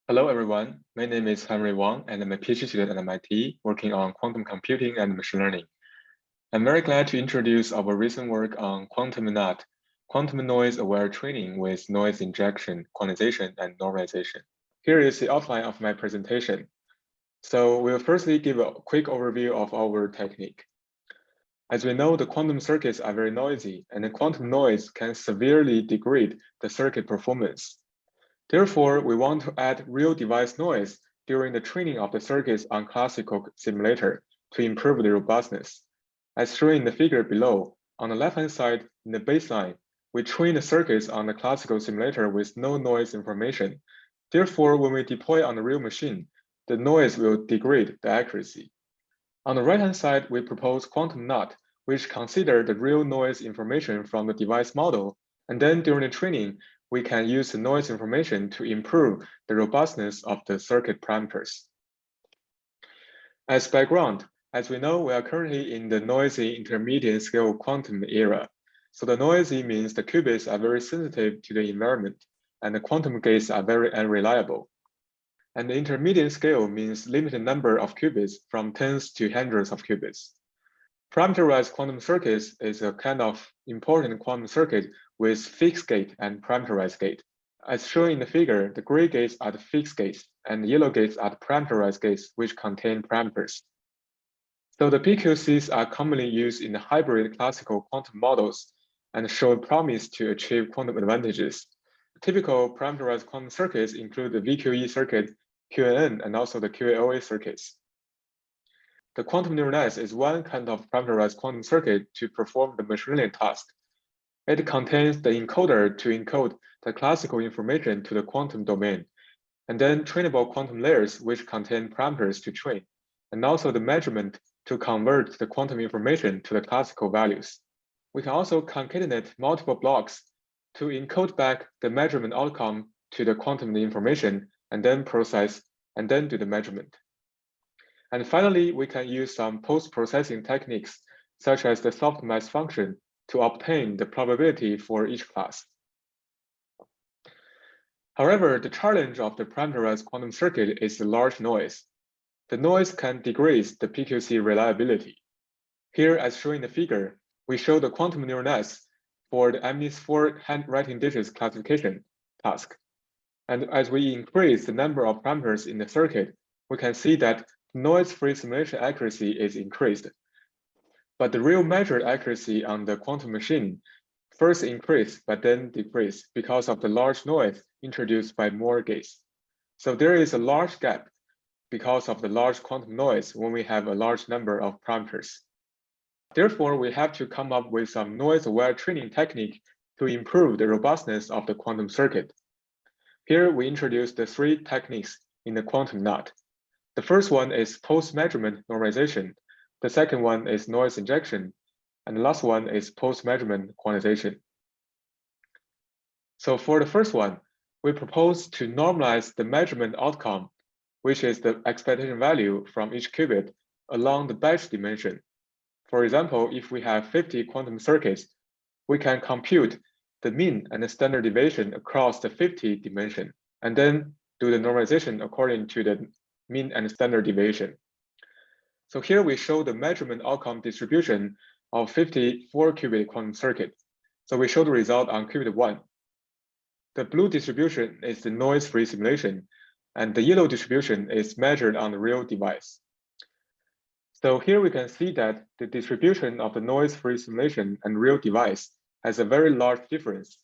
Hello, everyone. My name is Hanrui Wang, and I'm a PhD student at MIT working on quantum computing and machine learning. I'm very glad to introduce our recent work on QuantumNAT, quantum noise-aware training with noise injection, quantization, and normalization. Here is the outline of my presentation. So we'll firstly give a quick overview of our technique. As we know, the quantum circuits are very noisy, and the quantum noise can severely degrade the circuit performance. Therefore, we want to add real device noise during the training of the circuits on classical simulator to improve the robustness. As shown in the figure below, on the left-hand side in the baseline, we train the circuits on the classical simulator with no noise information. Therefore, when we deploy on the real machine, the noise will degrade the accuracy. On the right-hand side, we propose QuantumNAT, which consider the real noise information from the device model, and then during the training, we can use the noise information to improve the robustness of the circuit parameters. As background, as we know, we are currently in the noisy intermediate scale quantum era. So the noisy means the qubits are very sensitive to the environment, and the quantum gates are very unreliable. And the intermediate scale means limited number of qubits from tens to hundreds of qubits. Parameterized quantum circuits is a kind of important quantum circuit with fixed gate and parameterized gate. As shown in the figure, the gray gates are the fixed gates, and the yellow gates are the parameterized gates, which contain parameters. So the PQCs are commonly used in the hybrid classical quantum models and show promise to achieve quantum advantages. Typical parameterized quantum circuits include the VQE circuit, QNN, and also the QAOA circuits. The quantum neural net is one kind of parameterized quantum circuit to perform the machine learning task. It contains the encoder to encode the classical information to the quantum domain, and then trainable quantum layers which contain parameters to train, and also the measurement to convert the quantum information to the classical values. We can also concatenate multiple blocks to encode back the measurement outcome to the quantum information, and then process, and then do the measurement. And finally, we can use some post-processing techniques, such as the softmax function, to obtain the probability for each class. However, the challenge of the parameterized quantum circuit is the large noise. The noise can degrade the PQC reliability. Here, as shown in the figure, we show the quantum neural nets for the MNIST4 handwriting digits classification task. And as we increase the number of parameters in the circuit, we can see that noise-free simulation accuracy is increased. But the real measured accuracy on the quantum machine first increased, but then decreased because of the large noise introduced by more gates. So there is a large gap because of the large quantum noise when we have a large number of parameters. Therefore, we have to come up with some noise-aware training technique to improve the robustness of the quantum circuit. Here, we introduce the three techniques in the QuantumNAT. The first one is post-measurement normalization. The second one is noise injection. And the last one is post-measurement quantization. So for the first one, we propose to normalize the measurement outcome, which is the expectation value from each qubit along the batch dimension. For example, if we have 50 quantum circuits, we can compute the mean and the standard deviation across the 50 dimension, and then do the normalization according to the mean and standard deviation. So here we show the measurement outcome distribution of 54 qubit quantum circuit. So we show the result on qubit 1. The blue distribution is the noise-free simulation, and the yellow distribution is measured on the real device. So here we can see that the distribution of the noise-free simulation and real device has a very large difference,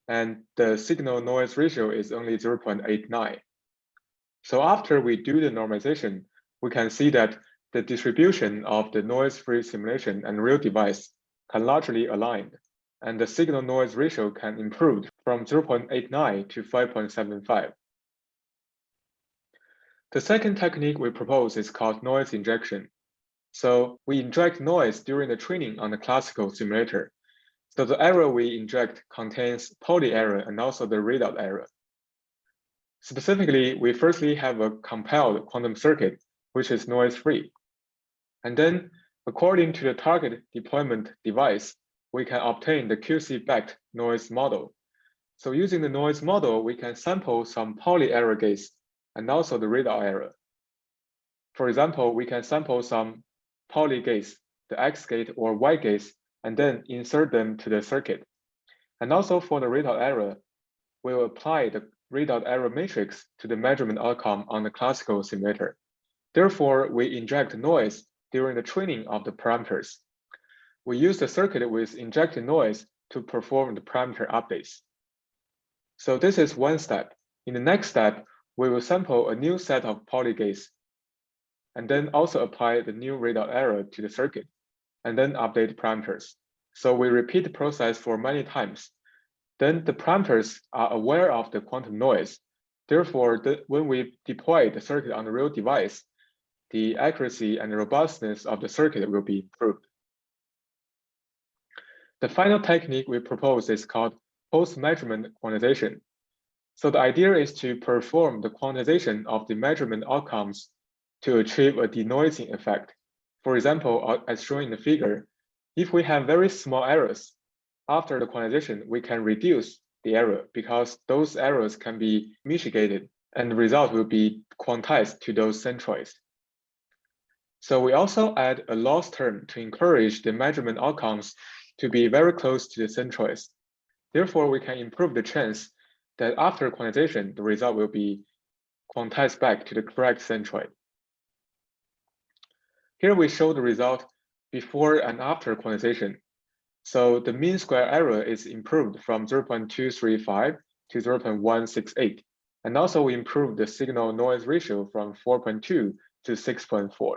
and the signal-noise ratio is only 0.89. So after we do the normalization, we can see that the distribution of the noise-free simulation and real device can largely align, and the signal-noise ratio can improve from 0.89 to 5.75. The second technique we propose is called noise injection. So we inject noise during the training on the classical simulator. So the error we inject contains Pauli error and also the readout error. Specifically, we firstly have a compiled quantum circuit, which is noise-free. And then, according to the target deployment device, we can obtain the QC-backed noise model. So using the noise model, we can sample some Pauli error gates and also the readout error. For example, we can sample some poly gates, the X gate or Y gates, and then insert them to the circuit. And also for the readout error, we will apply the readout error matrix to the measurement outcome on the classical simulator. Therefore, we inject noise during the training of the parameters. We use the circuit with injected noise to perform the parameter updates. So this is one step. In the next step, we will sample a new set of poly gates and then also apply the new readout error to the circuit and then update parameters. So we repeat the process for many times. Then the parameters are aware of the quantum noise. Therefore, when we deploy the circuit on the real device, the accuracy and the robustness of the circuit will be improved. The final technique we propose is called post-measurement quantization. So the idea is to perform the quantization of the measurement outcomes to achieve a denoising effect. For example, as shown in the figure, if we have very small errors, after the quantization, we can reduce the error because those errors can be mitigated and the result will be quantized to those centroids. So we also add a loss term to encourage the measurement outcomes to be very close to the centroids. Therefore, we can improve the chance that after quantization, the result will be quantized back to the correct centroid. Here we show the result before and after quantization. So the mean square error is improved from 0.235 to 0.168. And also we improved the signal noise ratio from 4.2 to 6.4.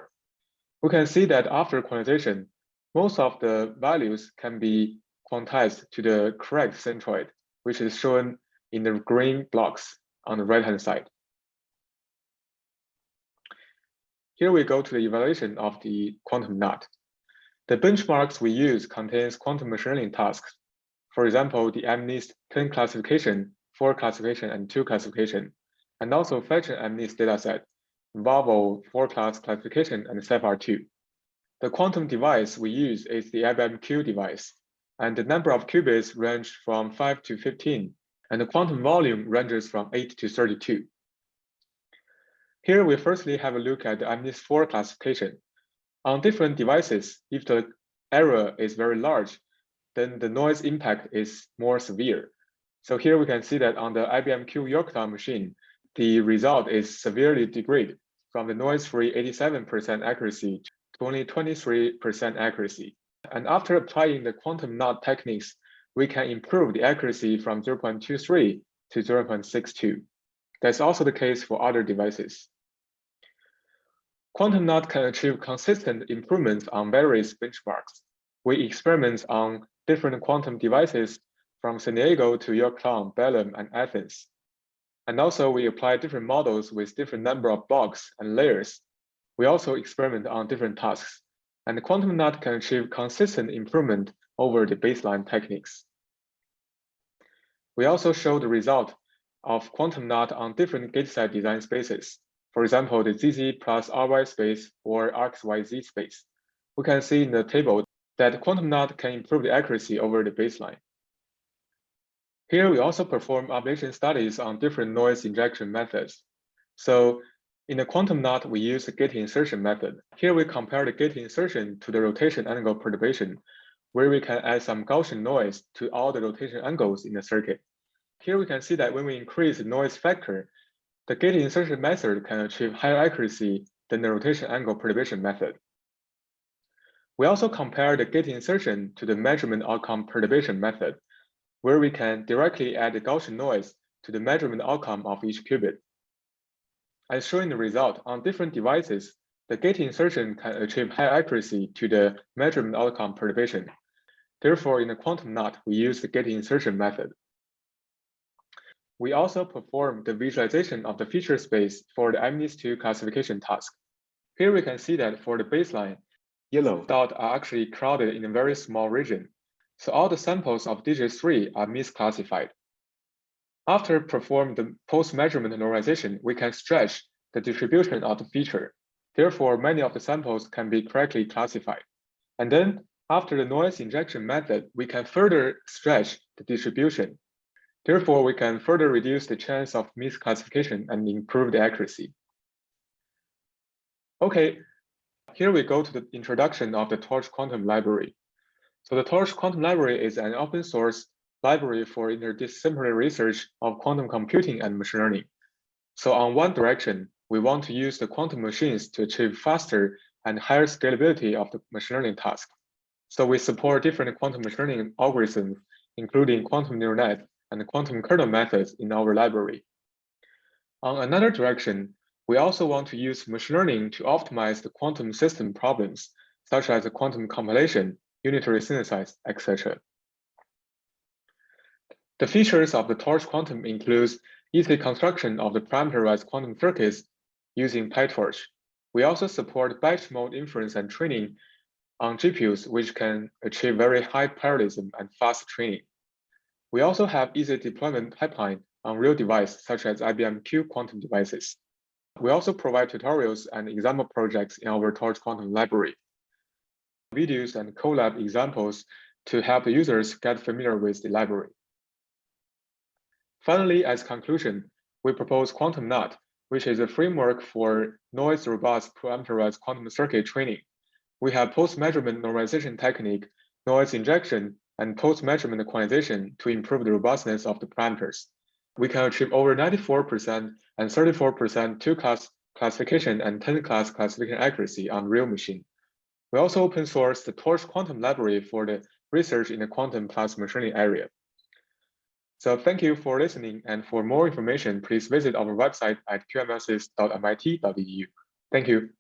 We can see that after quantization, most of the values can be quantized to the correct centroid, which is shown in the green blocks on the right-hand side. Here we go to the evaluation of the QuantumNAT. The benchmarks we use contains quantum machine learning tasks. For example, the MNIST 10 classification, 4 classification, and 2 classification, and also fetch an MNIST dataset, Volvo 4-class classification, and CEFR2. The quantum device we use is the IBM-Q device, and the number of qubits range from 5 to 15, and the quantum volume ranges from 8 to 32. Here we firstly have a look at the MNIST 4 classification. On different devices, if the error is very large, then the noise impact is more severe. So here we can see that on the IBM-Q Yorktown machine, the result is severely degraded from the noise-free 87% accuracy to only 23% accuracy. And after applying the QuantumNAT techniques, we can improve the accuracy from 0.23 to 0.62. That's also the case for other devices. QuantumNAT can achieve consistent improvements on various benchmarks. We experiment on different quantum devices from San Diego to Yorktown, Belém, and Athens. And also we apply different models with different number of blocks and layers. We also experiment on different tasks. And the QuantumNAT can achieve consistent improvement over the baseline techniques. We also show the result of QuantumNAT on different gate set design spaces. For example, the ZZ plus RY space or RxYZ space. We can see in the table that QuantumNAT can improve the accuracy over the baseline. Here we also perform ablation studies on different noise injection methods. So in the QuantumNAT, we use the gate insertion method. Here we compare the gate insertion to the rotation angle perturbation, where we can add some Gaussian noise to all the rotation angles in the circuit. Here we can see that when we increase the noise factor, the gate insertion method can achieve higher accuracy than the rotation angle perturbation method. We also compare the gate insertion to the measurement outcome perturbation method, where we can directly add the Gaussian noise to the measurement outcome of each qubit. As shown in the result, on different devices, the gate insertion can achieve high accuracy to the measurement outcome perturbation. Therefore, in the QuantumNAT, we use the gate insertion method. We also perform the visualization of the feature space for the MNIST2 classification task. Here we can see that for the baseline, yellow dots are actually crowded in a very small region. So all the samples of digit 3 are misclassified. After performing the post-measurement normalization, we can stretch the distribution of the feature. Therefore, many of the samples can be correctly classified. And then after the noise injection method, we can further stretch the distribution. Therefore, we can further reduce the chance of misclassification and improve the accuracy. Okay, here we go to the introduction of the Torch Quantum Library. So the Torch Quantum Library is an open source library for interdisciplinary research of quantum computing and machine learning. So on one direction, we want to use the quantum machines to achieve faster and higher scalability of the machine learning task. So we support different quantum machine learning algorithms, including quantum neural net and quantum kernel methods in our library. On another direction, we also want to use machine learning to optimize the quantum system problems, such as quantum compilation, unitary synthesis, etc. The features of the Torch Quantum includes easy construction of the parameterized quantum circuits using PyTorch. We also support batch mode inference and training on GPUs, which can achieve very high parallelism and fast training. We also have easy deployment pipeline on real devices, such as IBM Q quantum devices. We also provide tutorials and example projects in our Torch Quantum library, videos and collab examples to help users get familiar with the library. Finally, as conclusion, we propose QuantumNAT, which is a framework for noise-robust parameterized quantum circuit training. We have post-measurement normalization technique, noise injection, and post-measurement quantization to improve the robustness of the parameters. We can achieve over 94% and 34% two-class classification and 10-class classification accuracy on real machine. We also open source the Torch Quantum library for the research in the quantum plus machine learning area. So thank you for listening, and for more information, please visit our website at qmss.mit.edu. Thank you.